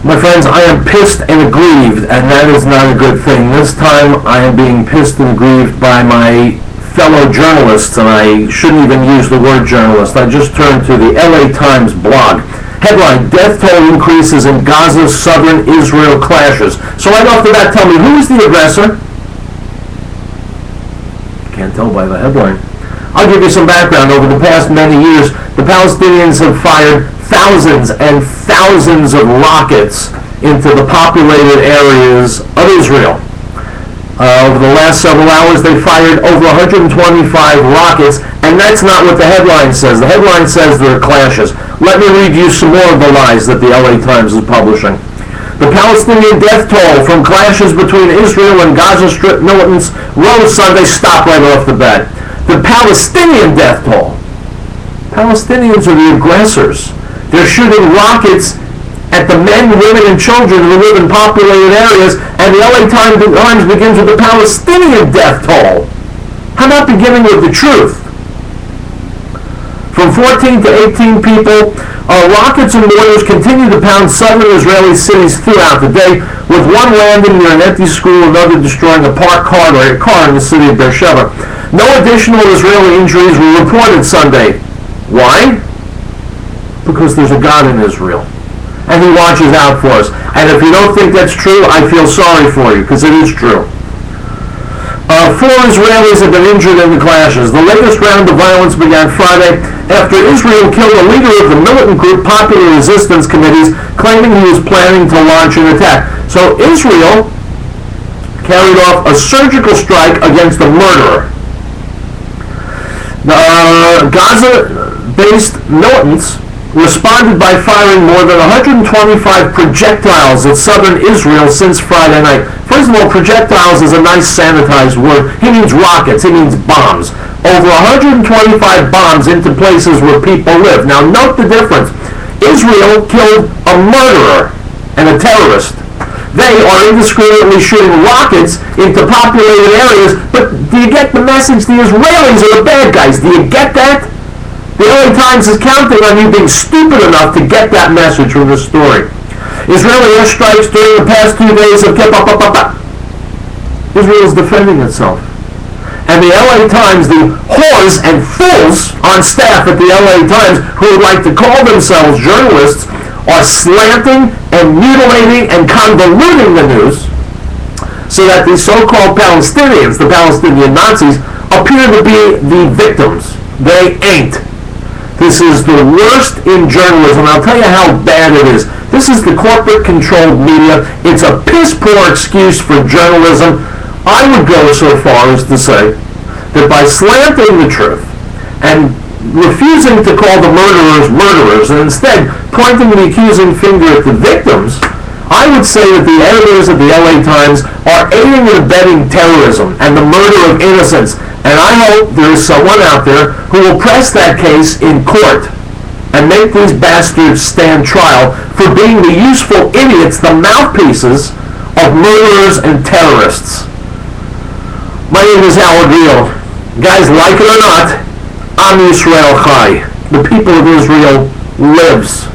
My friends, I am pissed and aggrieved, and that is not a good thing. This time I am being pissed and aggrieved by my fellow journalists, and I shouldn't even use the word journalist. I just turned to the LA Times blog. Headline, death toll increases in Gaza's southern Israel clashes. So right off the bat, tell me, who is the aggressor? Can't tell by the headline. I'll give you some background. Over the past many years, the Palestinians have fired thousands and thousands of rockets into the populated areas of Israel. Over the last several hours, they fired over 125 rockets, and that's not what the headline says. The headline says there are clashes. Let me read you some more of the lies that the LA Times is publishing. The Palestinian death toll from clashes between Israel and Gaza Strip militants rose Sunday. Stop right off the bat. The Palestinian death toll. Palestinians are the aggressors. They're shooting rockets at the men, women, and children who live in populated areas, and the LA Times begins with the Palestinian death toll. How about beginning with the truth? From 14 to 18 people, rockets and mortars continue to pound southern Israeli cities throughout the day, with one landing near an empty school, another destroying a parked car in the city of Beersheba. No additional Israeli injuries were reported Sunday. Why? Because there's a God in Israel, and He watches out for us. And if you don't think that's true, I feel sorry for you, because it is true. 4 Israelis have been injured in the clashes. The latest round of violence began Friday after Israel killed a leader of the militant group Popular Resistance Committees, claiming he was planning to launch an attack. So Israel carried off a surgical strike against a murderer. The Gaza-based militants responded by firing more than 125 projectiles at southern Israel since Friday night. First of all, projectiles is a nice sanitized word. He means rockets. He means bombs. Over 125 bombs into places where people live. Now note the difference. Israel killed a murderer and a terrorist. They are indiscriminately shooting rockets into populated areas, but do you get the message? The Israelis are the bad guys. Do you get that? The LA Times is counting on you being stupid enough to get that message from this story. Israeli airstrikes during the past 2 days have kept up. Israel is defending itself. And the LA Times, the whores and fools on staff at the LA Times who would like to call themselves journalists, are slanting and mutilating and convoluting the news so that the so-called Palestinians, the Palestinian Nazis, appear to be the victims. They ain't. This is the worst in journalism. I'll tell you how bad it is. This is the corporate-controlled media. It's a piss-poor excuse for journalism. I would go so far as to say that by slanting the truth and refusing to call the murderers murderers and instead pointing the accusing finger at the victims, I would say that the editors of the LA Times are aiding and abetting terrorism and the murder of innocents. And I hope there is someone out there who will press that case in court and make these bastards stand trial for being the useful idiots, the mouthpieces of murderers and terrorists. My name is Riell. Guys, like it or not, Am Yisrael Chai. The people of Israel lives.